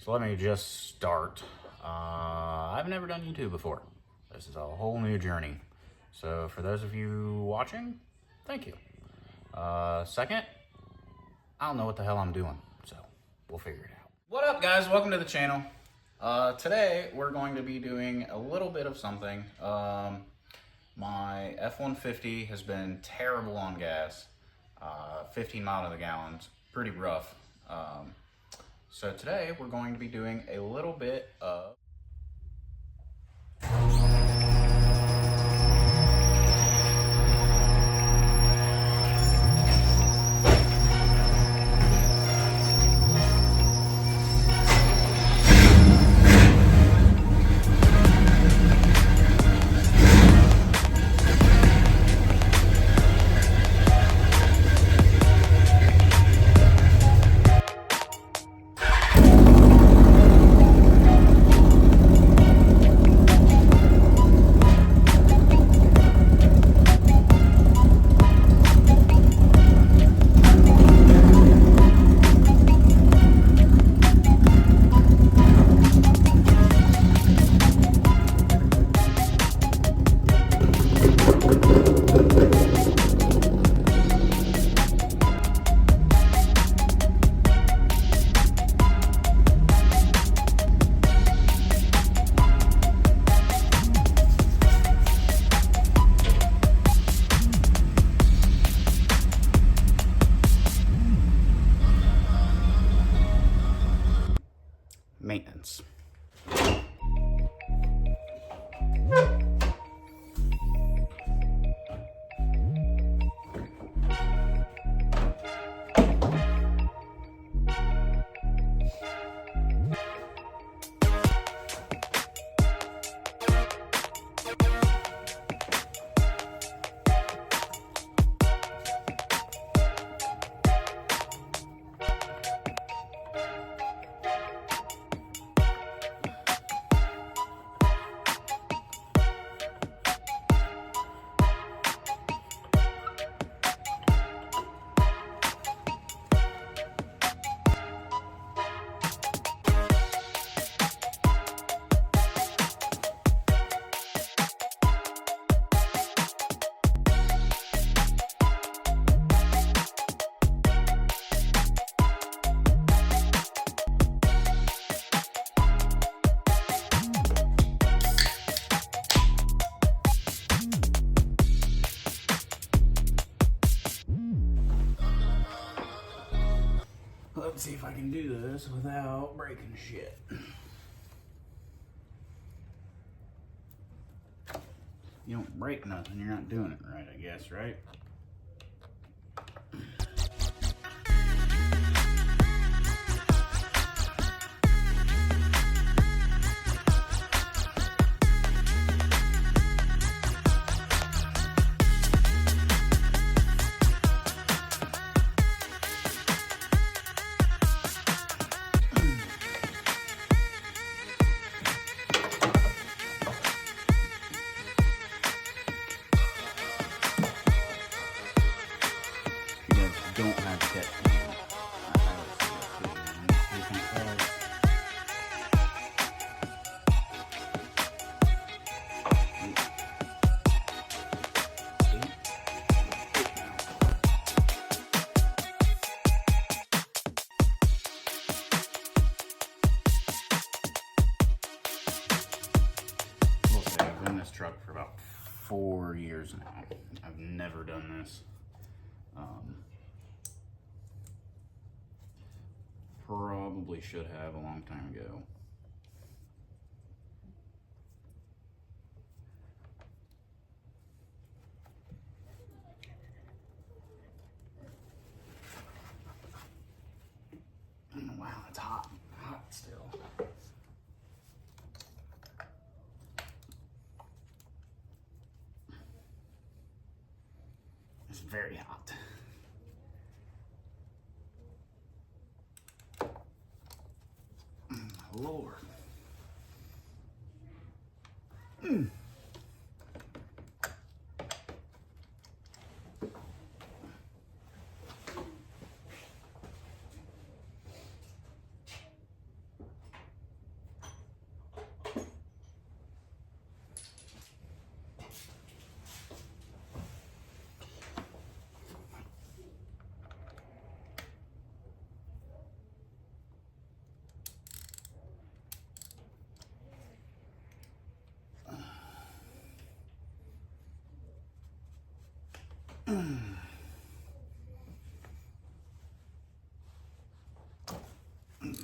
So let me just start. I've never done YouTube before. This is a whole new journey. So for those of you watching, thank you. Second, I don't know what the hell I'm doing, so we'll figure it out. What up, guys? Welcome to the channel. Today we're going to be doing a little bit of something. My F-150 has been terrible on gas. 15 miles to the gallon, pretty rough. So today we're going to be doing a little bit of maintenance. Let's see if I can do this without breaking shit. You don't break nothing, you're not doing it right, I guess, right? Don't have to get I've been in this truck for about 4 years now. I've never done this. Probably should have a long time ago. Wow, it's hot. Hot still. It's very hot. Lord.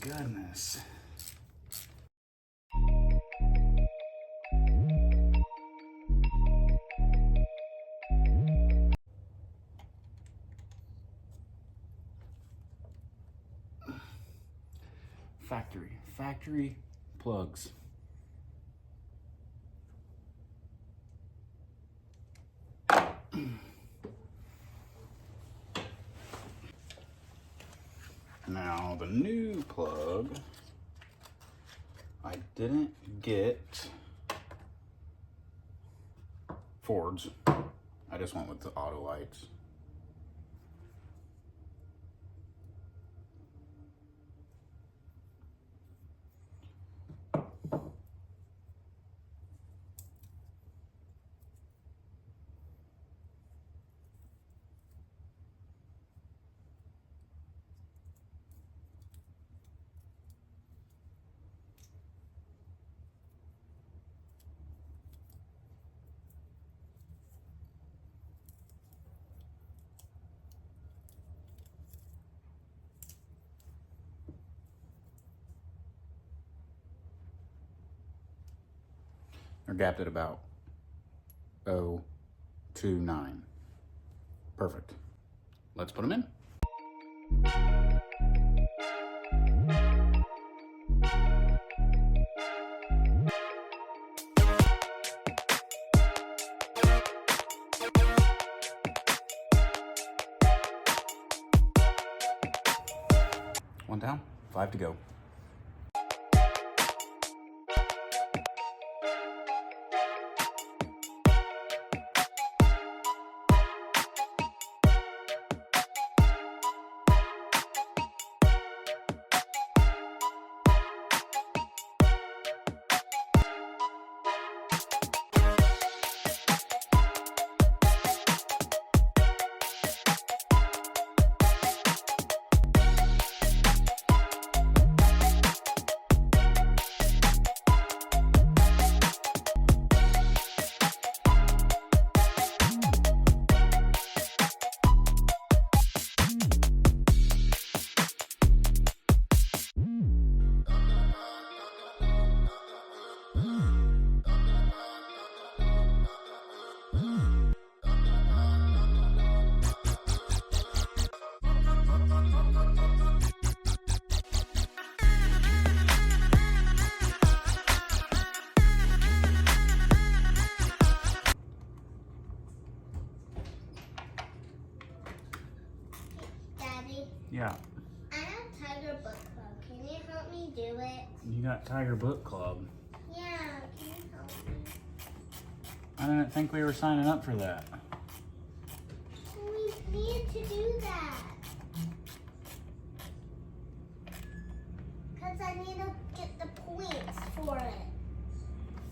Goodness. Factory plugs. Now the new plug, I didn't get Ford's. I just went with the auto lights. They're gapped at about 0.29. Perfect. Let's put them in. One down, 5 to go. Yeah. I have Tiger Book Club. Can you help me do it? You got Tiger Book Club. Yeah, can you help me? I didn't think we were signing up for that. We need to do that. Because I need to get the points for it.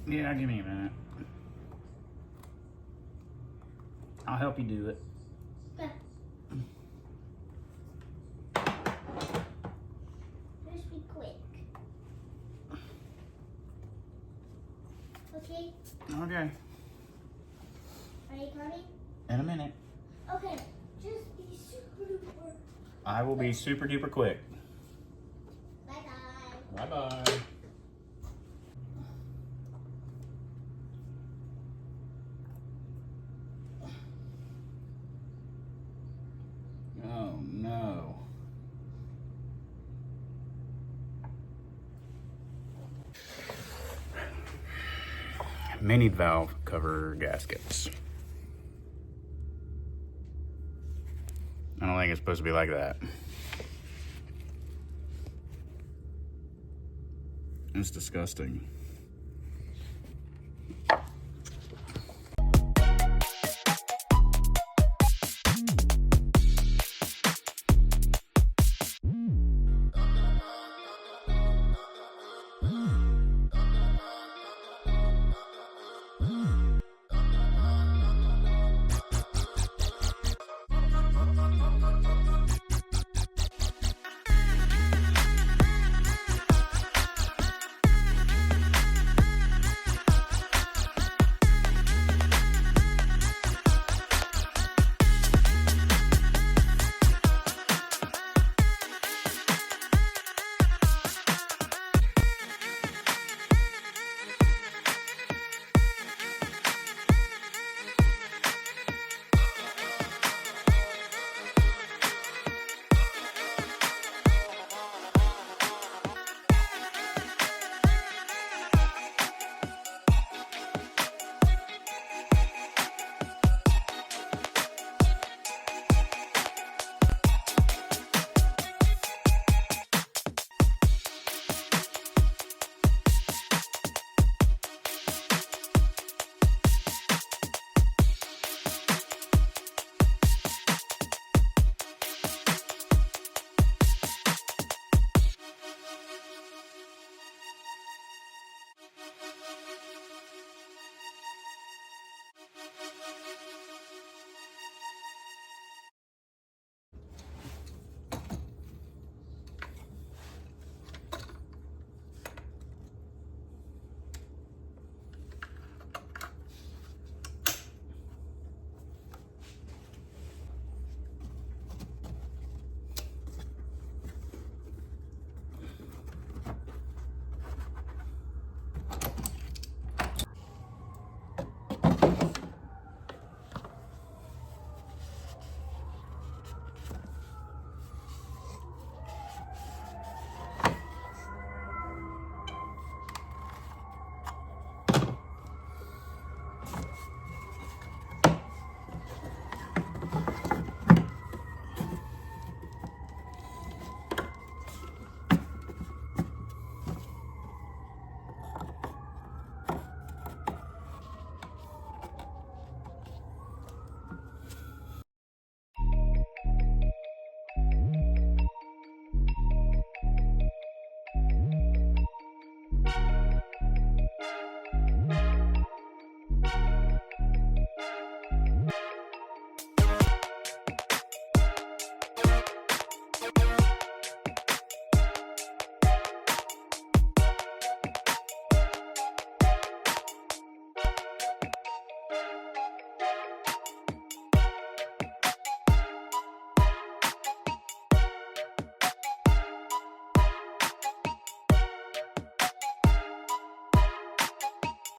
Yeah, give me a minute. I'll help you do it. Okay. Just be quick. Okay? Okay. Are you coming? In a minute. Okay. Just be super duper. I will be super duper quick. Bye-bye. Bye-bye. Oh no. Mini valve cover gaskets. I don't think it's supposed to be like that. It's disgusting.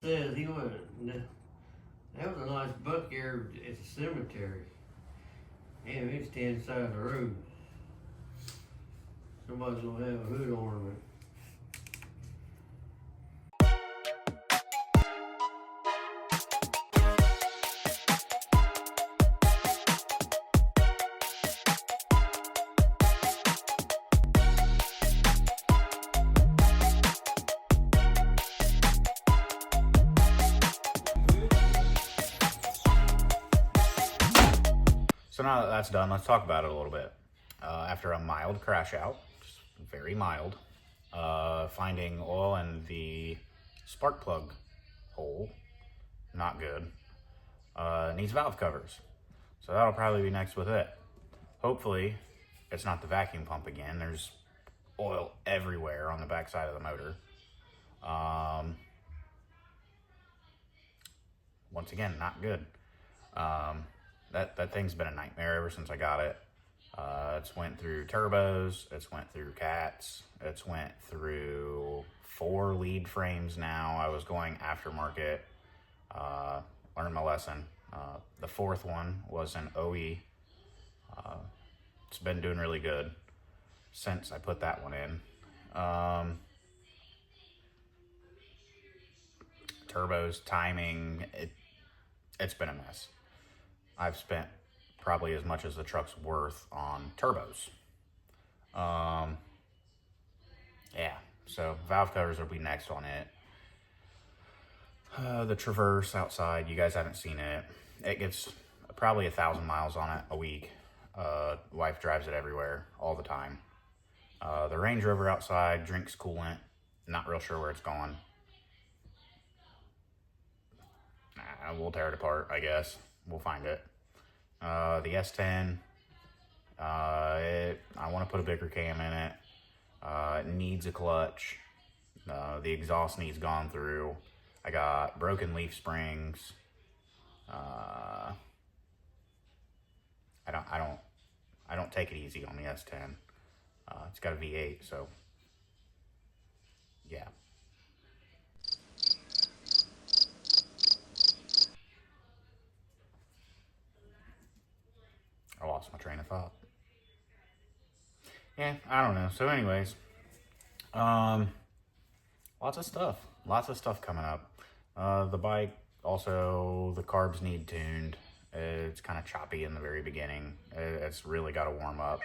Says he went. That was a nice buck here at the cemetery. Damn, it's standing side of the road. Somebody's gonna have a hood ornament. So now that that's done, let's talk about it a little bit. After a mild crash out, just very mild, finding oil in the spark plug hole, not good. Needs valve covers. So that'll probably be next with it. Hopefully, it's not the vacuum pump again. There's oil everywhere on the backside of the motor. Once again, not good. That thing's been a nightmare ever since I got it. It's went through turbos, it's went through cats, it's went through 4 lead frames now. I was going aftermarket, learned my lesson. The 4th one was an OE. It's been doing really good since I put that one in. Turbos, timing, it's been a mess. I've spent probably as much as the truck's worth on turbos. Yeah, so valve covers will be next on it. The Traverse outside, you guys haven't seen it. It gets probably 1,000 miles on it a week. Wife drives it everywhere, all the time. The Range Rover outside drinks coolant. Not real sure where it's going. We'll tear it apart, I guess. We'll find it. The S10, I want to put a bigger cam in it. It needs a clutch. The exhaust needs gone through. I got broken leaf springs. I don't take it easy on the S10. It's got a V8, so yeah. I lost my train of thought. Yeah, I don't know. So anyways, lots of stuff coming up. The bike, also the carbs need tuned. It's kind of choppy in the very beginning. It's really got to warm up.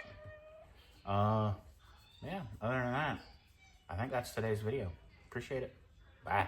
Yeah, other than that, I think that's today's video. Appreciate it. Bye.